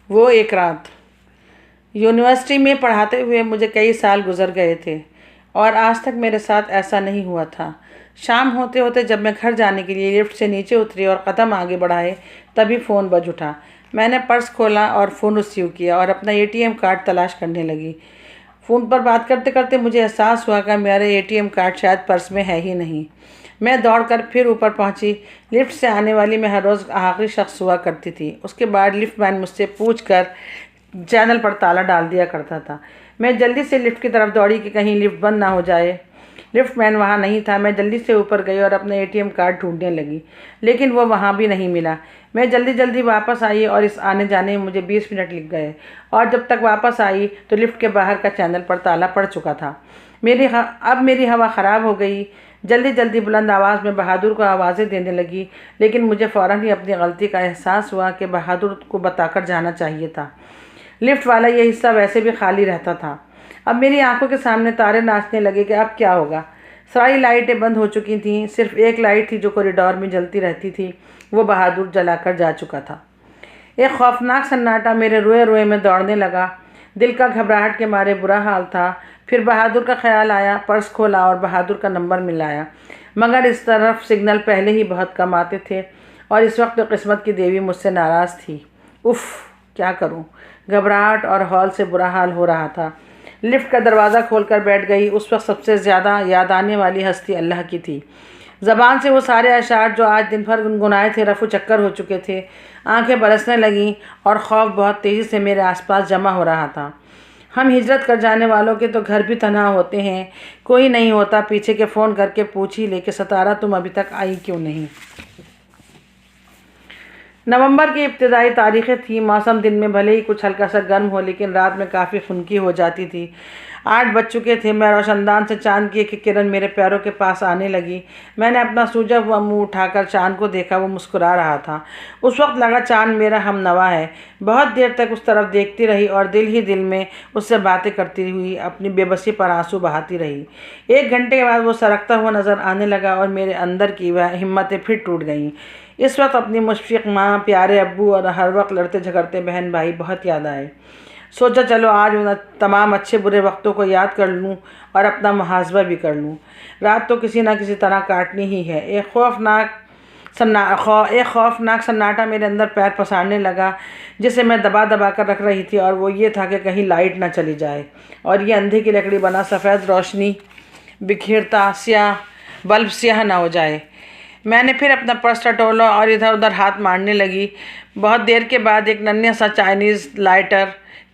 وہ ایک رات یونیورسٹی میں پڑھاتے ہوئے مجھے کئی سال گزر گئے تھے اور آج تک میرے ساتھ ایسا نہیں ہوا تھا۔ شام ہوتے ہوتے جب میں گھر جانے کے لیے لفٹ سے نیچے اتری اور قدم آگے بڑھائے تبھی فون بج اٹھا۔ میں نے پرس کھولا اور فون ریسیو کیا اور اپنا ATM کارڈ تلاش کرنے لگی۔ فون پر بات کرتے کرتے مجھے احساس ہوا کہ میرا ATM کارڈ شاید پرس میں ہے ہی نہیں۔ میں دوڑ کر پھر اوپر پہنچی۔ لفٹ سے آنے والی میں ہر روز آخری شخص ہوا کرتی تھی۔ اس کے بعد لفٹ مین مجھ سے پوچھ کر چینل پر تالا ڈال دیا کرتا تھا۔ میں جلدی سے لفٹ کی طرف دوڑی کہ کہیں لفٹ بند نہ ہو جائے۔ لفٹ مین وہاں نہیں تھا۔ میں جلدی سے اوپر گئی اور اپنا ATM کارڈ ڈھونڈنے لگی، لیکن وہ وہاں بھی نہیں ملا۔ میں جلدی واپس آئی اور اس آنے جانے میں مجھے 20 منٹ لگ گئے، اور جب تک واپس آئی تو لفٹ کے باہر کا چینل پر تالا پڑ چکا تھا۔ اب میری ہوا خراب ہو گئی۔ جلدی بلند آواز میں بہادر کو آوازیں دینے لگی، لیکن مجھے فوراً ہی اپنی غلطی کا احساس ہوا کہ بہادر کو بتا کر جانا چاہیے تھا۔ لفٹ والا یہ حصہ ویسے بھی خالی رہتا تھا۔ اب میری آنکھوں کے سامنے تارے ناچنے لگے کہ اب کیا ہوگا۔ ساری لائٹیں بند ہو چکی تھیں، صرف ایک لائٹ تھی جو کوریڈور میں جلتی رہتی تھی، وہ بہادر جلا کر جا چکا تھا۔ ایک خوفناک سناٹا میرے روئے میں دوڑنے لگا۔ دل کا گھبراہٹ کے مارے برا حال تھا۔ پھر بہادر کا خیال آیا، پرس کھولا اور بہادر کا نمبر ملایا، مگر اس طرف سگنل پہلے ہی بہت کم آتے تھے اور اس وقت قسمت کی دیوی مجھ سے ناراض تھی۔ اف، کیا کروں؟ گھبراہٹ اور ہول سے برا حال ہو رہا تھا۔ لفٹ کا دروازہ کھول کر بیٹھ گئی۔ اس وقت سب سے زیادہ یاد آنے والی ہستی اللہ کی تھی۔ زبان سے وہ سارے اشعار جو آج دن بھر گنگنائے تھے رفو چکر ہو چکے تھے۔ آنکھیں برسنے لگیں اور خوف بہت تیزی سے میرے آس پاس جمع ہو رہا تھا۔ ہم ہجرت کر جانے والوں کے تو گھر بھی تنہا ہوتے ہیں، کوئی نہیں ہوتا پیچھے کے فون کر کے پوچھ ہی لے کہ ستارہ تم ابھی تک آئی کیوں نہیں۔ نومبر کی ابتدائی تاریخیں تھیں۔ موسم دن میں بھلے ہی کچھ ہلکا سا گرم ہو، لیکن رات میں کافی خنکی ہو جاتی تھی۔ 8 بج چکے تھے۔ میں روشن دان سے چاند کی ایک کرن میرے پیروں کے پاس آنے لگی۔ میں نے اپنا سوجا ہوا منہ اٹھا کر چاند کو دیکھا، وہ مسکرا رہا تھا۔ اس وقت لگا چاند میرا ہم نوا ہے۔ بہت دیر تک اس طرف دیکھتی رہی اور دل ہی دل میں اس سے باتیں کرتی ہوئی اپنی بے بسی پر آنسو بہاتی رہی۔ 1 گھنٹے کے بعد وہ سرکتا ہوا نظر آنے لگا اور میرے اندر کی وہ ہمتیں پھر ٹوٹ گئیں۔ اس وقت اپنی مشفق ماں، پیارے ابو اور ہر وقت لڑتے جھگڑتے بہن بھائی بہت یاد آئے۔ سوچا چلو آج ان تمام اچھے برے وقتوں کو یاد کر لوں اور اپنا محاسبہ بھی کر لوں۔ رات تو کسی نہ کسی طرح کاٹنی ہی ہے۔ ایک خوفناک سناٹا میرے اندر پیر پسارنے لگا، جسے میں دبا کر رکھ رہی تھی، اور وہ یہ تھا کہ کہیں لائٹ نہ چلی جائے اور یہ اندھے کی لکڑی بنا سفید روشنی بکھیرتا بلب سیاہ نہ ہو جائے۔ میں نے پھر اپنا پرس ٹٹولا اور ادھر ادھر ہاتھ مارنے لگی۔ بہت دیر کے بعد ایک ننھا سا چائنیز لائٹر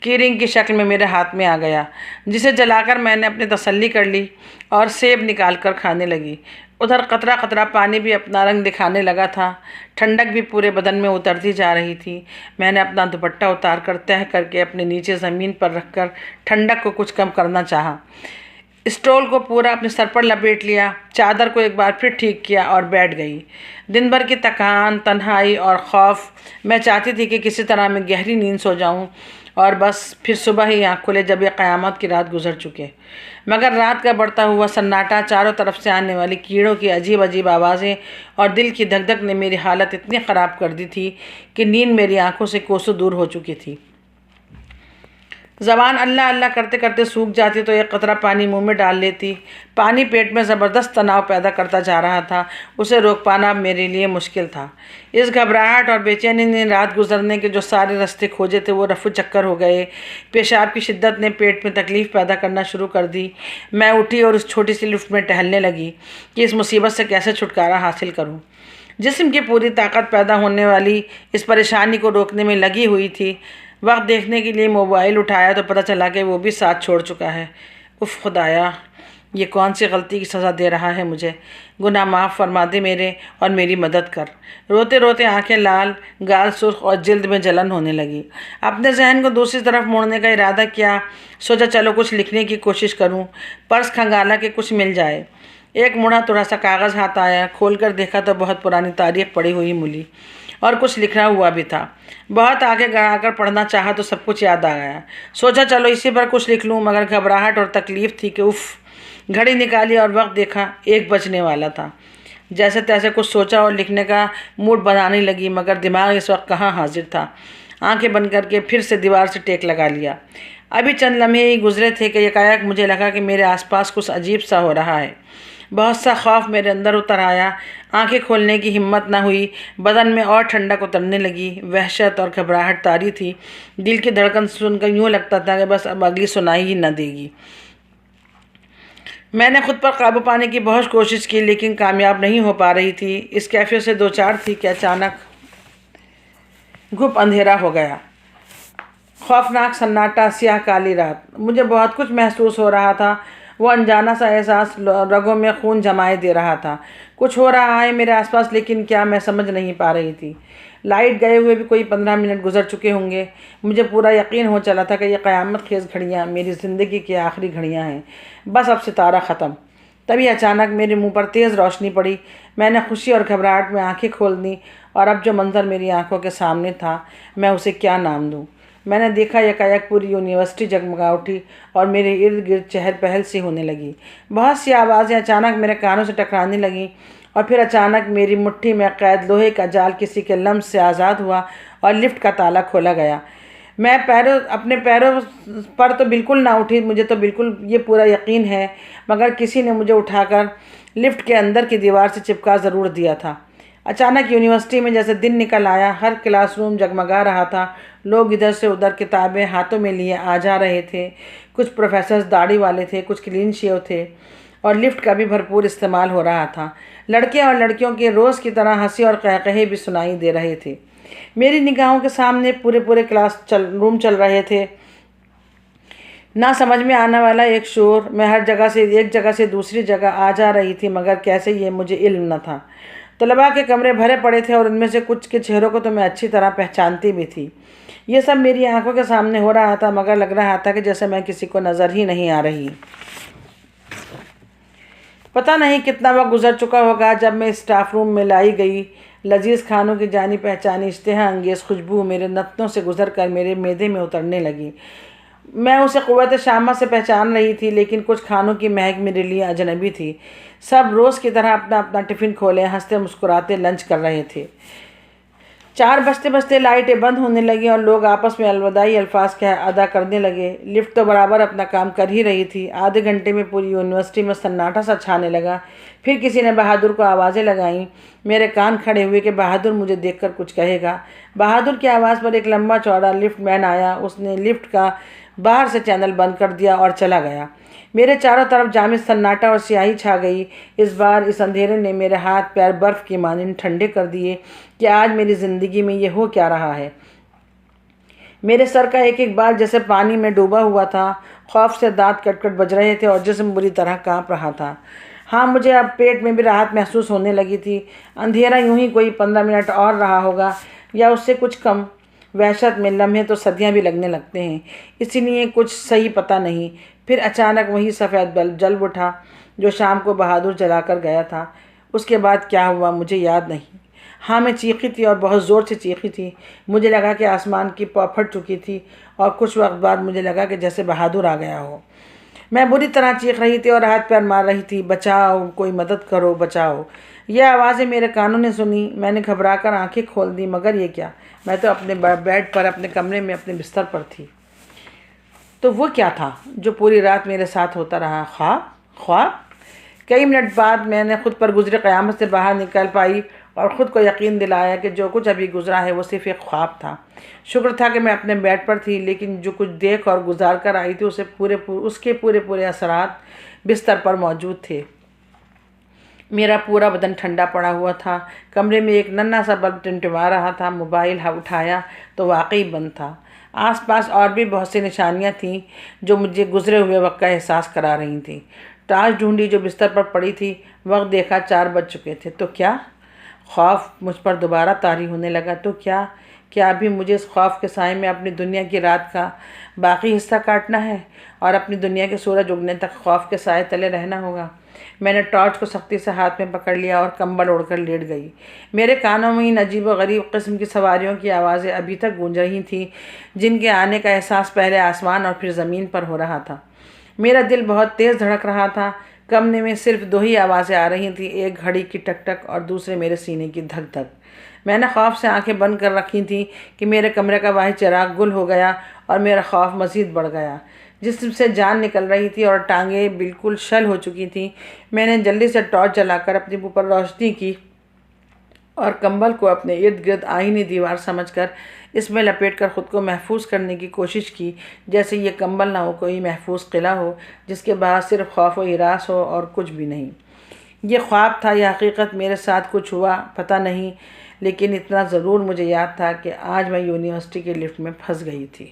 کی رنگ کی شکل میں میرے ہاتھ میں آ گیا، جسے جلا کر میں نے اپنی تسلی کر لی اور سیب نکال کر کھانے لگی۔ ادھر قطرہ قطرہ پانی بھی اپنا رنگ دکھانے لگا تھا۔ ٹھنڈک بھی پورے بدن میں اترتی جا رہی تھی۔ میں نے اپنا دوپٹہ اتار کر تہہ کر کے اپنے نیچے زمین پر رکھ کر ٹھنڈک کو کچھ کم کرنا چاہا۔ اسٹول کو پورا اپنے سر پر لپیٹ لیا، چادر کو ایک بار پھر ٹھیک کیا اور بیٹھ گئی۔ دن بھر کی تھکان، تنہائی اور خوف، میں چاہتی تھی کہ کسی طرح میں گہری نیند سو جاؤں اور بس پھر صبح ہی آنکھ کھلے جب یہ قیامت کی رات گزر چکے۔ مگر رات کا بڑھتا ہوا سناٹا، چاروں طرف سے آنے والی کیڑوں کی عجیب آوازیں اور دل کی دھک دھک نے میری حالت اتنی خراب کر دی تھی کہ نیند میری آنکھوں سے کوسوں دور ہو چکی تھی۔ زبان اللہ اللہ کرتے کرتے سوکھ جاتی تو ایک قطرہ پانی منہ میں ڈال لیتی۔ پانی پیٹ میں زبردست تناؤ پیدا کرتا جا رہا تھا، اسے روک پانا اب میرے لیے مشکل تھا۔ اس گھبراہٹ اور بے چینی نے رات گزرنے کے جو سارے راستے کھوجے تھے وہ رفو چکر ہو گئے۔ پیشاب کی شدت نے پیٹ میں تکلیف پیدا کرنا شروع کر دی۔ میں اٹھی اور اس چھوٹی سی لفٹ میں ٹہلنے لگی کہ اس مصیبت سے کیسے چھٹکارا حاصل کروں۔ جسم کی پوری طاقت پیدا ہونے والی اس پریشانی کو روکنے میں لگی ہوئی تھی۔ وقت دیکھنے کے لیے موبائل اٹھایا تو پتہ چلا کہ وہ بھی ساتھ چھوڑ چکا ہے۔ اف خدایا، یہ کون سی غلطی کی سزا دے رہا ہے مجھے؟ گناہ معاف فرما دے میرے اور میری مدد کر۔ روتے روتے آنکھیں لال، گال سرخ اور جلد میں جلن ہونے لگی۔ اپنے ذہن کو دوسری طرف موڑنے کا ارادہ کیا۔ سوچا چلو کچھ لکھنے کی کوشش کروں، پرس کھنگالا کہ کچھ مل جائے۔ ایک مڑا تھوڑا سا کاغذ ہاتھ آیا، کھول کر دیکھا تو بہت پرانی تاریخ پڑی ہوئی ملی اور کچھ لکھا ہوا بھی تھا۔ بہت آگے گڑا کر پڑھنا چاہا تو سب کچھ یاد آ گیا۔ سوچا چلو اسی پر کچھ لکھ لوں، مگر گھبراہٹ اور تکلیف تھی کہ گھڑی نکالی اور وقت دیکھا 1 بجنے والا تھا۔ جیسے تیسے کچھ سوچا اور لکھنے کا موڈ بنانے لگی، مگر دماغ اس وقت کہاں حاضر تھا۔ آنکھیں بند کر کے پھر سے دیوار سے ٹیک لگا لیا۔ ابھی چند لمحے ہی گزرے تھے کہ یکایک مجھے لگا کہ میرے آس پاس کچھ عجیب سا ہو رہا ہے۔ بہت سا خوف میرے اندر اتر آیا، آنکھیں کھولنے کی ہمت نہ ہوئی، بدن میں اور ٹھنڈک اترنے لگی، وحشت اور گھبراہٹ طاری تھی، دل کی دھڑکن سن کر یوں لگتا تھا کہ بس اب اگلی سنائی ہی نہ دے گی۔ میں نے خود پر قابو پانے کی بہت کوشش کی لیکن کامیاب نہیں ہو پا رہی تھی۔ اس کیفے سے دو چار تھی کہ اچانک گھپ اندھیرا ہو گیا، خوفناک سناٹا، سیاہ کالی رات۔ مجھے بہت کچھ محسوس ہو رہا تھا، وہ انجانا سا احساس رگوں میں خون جمائے دے رہا تھا۔ کچھ ہو رہا ہے میرے آس پاس لیکن کیا، میں سمجھ نہیں پا رہی تھی۔ لائٹ گئے ہوئے بھی کوئی 15 منٹ گزر چکے ہوں گے۔ مجھے پورا یقین ہو چلا تھا کہ یہ قیامت خیز گھڑیاں میری زندگی کی آخری گھڑیاں ہیں، بس اب ستارہ ختم۔ تبھی اچانک میرے منہ پر تیز روشنی پڑی، میں نے خوشی اور گھبراہٹ میں آنکھیں کھول دیں، اور اب جو منظر میری آنکھوں کے سامنے تھا میں اسے کیا نام دوں۔ میں نے دیکھا یکایک پوری یونیورسٹی جگمگا اٹھی اور میرے ارد گرد چہل پہل سی ہونے لگی۔ بہت سی آوازیں اچانک میرے کانوں سے ٹکرانے لگیں، اور پھر اچانک میری مٹھی میں قید لوہے کا جال کسی کے لمس سے آزاد ہوا اور لفٹ کا تالا کھولا گیا۔ میں اپنے پیروں پر تو بالکل نہ اٹھی، مجھے تو بالکل یہ پورا یقین ہے، مگر کسی نے مجھے اٹھا کر لفٹ کے اندر کی دیوار سے چپکا ضرور دیا تھا۔ اچانک یونیورسٹی میں جیسے دن نکل آیا، ہر کلاس روم جگمگا رہا تھا، لوگ ادھر سے ادھر کتابیں ہاتھوں میں لیے آ جا رہے تھے، کچھ پروفیسرز داڑھی والے تھے، کچھ کلین شیو تھے، اور لفٹ کا بھی بھرپور استعمال ہو رہا تھا۔ لڑکے اور لڑکیوں کے روز کی طرح ہنسی اور قہقہے بھی سنائی دے رہے تھے۔ میری نگاہوں کے سامنے پورے کلاس روم چل رہے تھے، نہ سمجھ میں آنے والا ایک شور۔ میں ہر جگہ سے ایک جگہ سے دوسری جگہ آ جا رہی تھی، مگر کیسے یہ مجھے علم نہ تھا۔ طلباء کے کمرے بھرے پڑے تھے اور ان میں سے کچھ کے چہروں کو تو میں اچھی طرح پہچانتی بھی تھی۔ یہ سب میری آنکھوں کے سامنے ہو رہا تھا، مگر لگ رہا تھا کہ جیسے میں کسی کو نظر ہی نہیں آ رہی۔ پتہ نہیں کتنا وقت گزر چکا ہوگا جب میں اسٹاف روم میں لائی گئی لذیذ کھانوں کی جانی پہچانی اشتہا انگیز خوشبو میرے نتنوں سے گزر کر میرے معدے میں اترنے لگی۔ میں اسے قوت شامہ سے پہچان رہی تھی، لیکن کچھ کھانوں کی مہک میرے لیے اجنبی تھی۔ سب روز کی طرح اپنا اپنا ٹفن کھولے ہنستے مسکراتے لنچ کر رہے تھے۔ 4 بجتے بجتے لائٹیں بند ہونے لگیں اور لوگ آپس میں الوداعی الفاظ ادا کرنے لگے۔ لفٹ تو برابر اپنا کام کر ہی رہی تھی۔ آدھے گھنٹے میں پوری یونیورسٹی میں سناٹا سا چھانے لگا۔ پھر کسی نے بہادر کو آوازیں لگائیں۔ میرے کان کھڑے ہوئے کہ بہادر مجھے دیکھ کر کچھ کہے گا۔ بہادر کی آواز پر ایک لمبا چوڑا لفٹ مین آیا۔ اس نے لفٹ کا باہر سے چینل بند کر دیا اور چلا گیا۔ میرے چاروں طرف جامد سناٹا اور سیاہی چھا گئی۔ اس بار اس اندھیرے نے میرے ہاتھ پیر برف کی مانند ٹھنڈے کر دیے کہ آج میری زندگی میں یہ ہو کیا رہا ہے۔ میرے سر کا ایک بال جیسے پانی میں ڈوبا ہوا تھا، خوف سے دانت کٹ کٹ بج رہے تھے اور جسم بری طرح کانپ رہا تھا۔ ہاں، مجھے اب پیٹ میں بھی راحت محسوس ہونے لگی تھی۔ اندھیرا یوں ہی کوئی 15 منٹ اور رہا ہوگا یا اس سے کچھ کم۔ وحشت میں لمحے تو صدیاں بھی لگنے لگتے ہیں، اسی لیے کچھ صحیح پتہ نہیں۔ پھر اچانک وہی سفید بلب جل اٹھا جو شام کو بہادر جلا کر گیا تھا۔ اس کے بعد کیا ہوا مجھے یاد نہیں۔ ہاں، میں چیخی تھی اور بہت زور سے چیخی تھی۔ مجھے لگا کہ آسمان کی پاں پھٹ چکی تھی، اور کچھ وقت بعد مجھے لگا کہ جیسے بہادر آ گیا ہو۔ میں بری طرح چیخ رہی تھی اور ہاتھ پیر مار رہی تھی، بچاؤ، کوئی مدد کرو، بچاؤ۔ یہ آوازیں میرے کانوں نے سنی۔ میں نے گھبرا کر آنکھیں کھول دیں، مگر یہ کیا، میں تو اپنے بیڈ پر، اپنے کمرے میں، اپنے بستر پر تھی۔ تو وہ کیا تھا جو پوری رات میرے ساتھ ہوتا رہا؟ خواب؟ کئی منٹ بعد میں نے خود پر گزری قیامت سے باہر نکل پائی اور خود کو یقین دلایا کہ جو کچھ ابھی گزرا ہے وہ صرف ایک خواب تھا۔ شکر تھا کہ میں اپنے بیڈ پر تھی، لیکن جو کچھ دیکھ اور گزار کر آئی تھی اس کے پورے اثرات بستر پر موجود تھے۔ میرا پورا بدن ٹھنڈا پڑا ہوا تھا۔ کمرے میں ایک ننھا سا بلب ٹمٹما رہا تھا۔ موبائل اٹھایا تو واقعی بند تھا۔ آس پاس اور بھی بہت سی نشانیاں تھیں جو مجھے گزرے ہوئے وقت کا احساس کرا رہی تھیں۔ ٹارچ ڈھونڈی جو بستر پر پڑی تھی، وقت دیکھا 4 بج چکے تھے۔ تو کیا؟ خوف مجھ پر دوبارہ طاری ہونے لگا۔ تو کیا ابھی مجھے اس خوف کے سائے میں اپنی دنیا کی رات کا باقی حصہ کاٹنا ہے اور اپنی دنیا کے سورج اگنے تک خوف کے سائے تلے رہنا ہوگا؟ میں نے ٹارچ کو سختی سے ہاتھ میں پکڑ لیا اور کمبل اوڑھ کر لیٹ گئی۔ میرے کانوں میں ان عجیب و غریب قسم کی سواریوں کی آوازیں ابھی تک گونج رہی تھیں، جن کے آنے کا احساس پہلے آسمان اور پھر زمین پر ہو رہا تھا۔ میرا دل بہت تیز دھڑک رہا تھا۔ کمرے میں صرف 2 ہی آوازیں آ رہی تھیں، ایک گھڑی کی ٹک ٹک اور دوسرے میرے سینے کی دھک دھک۔ میں نے خوف سے آنکھیں بند کر رکھی تھیں کہ میرے کمرے کا واحد چراغ گل ہو گیا اور میرا خوف مزید بڑھ گیا۔ جسم سے جان نکل رہی تھی اور ٹانگیں بالکل شل ہو چکی تھیں۔ میں نے جلدی سے ٹارچ جلا کر اپنی منہ پر روشنی کی اور کمبل کو اپنے ارد گرد آئینی دیوار سمجھ کر اس میں لپیٹ کر خود کو محفوظ کرنے کی کوشش کی، جیسے یہ کمبل نہ ہو کوئی محفوظ قلعہ ہو جس کے باہر صرف خوف و ہراس ہو اور کچھ بھی نہیں۔ یہ خواب تھا یا حقیقت، میرے ساتھ کچھ ہوا پتہ نہیں، لیکن اتنا ضرور مجھے یاد تھا کہ آج میں یونیورسٹی کے لفٹ میں پھنس گئی تھی۔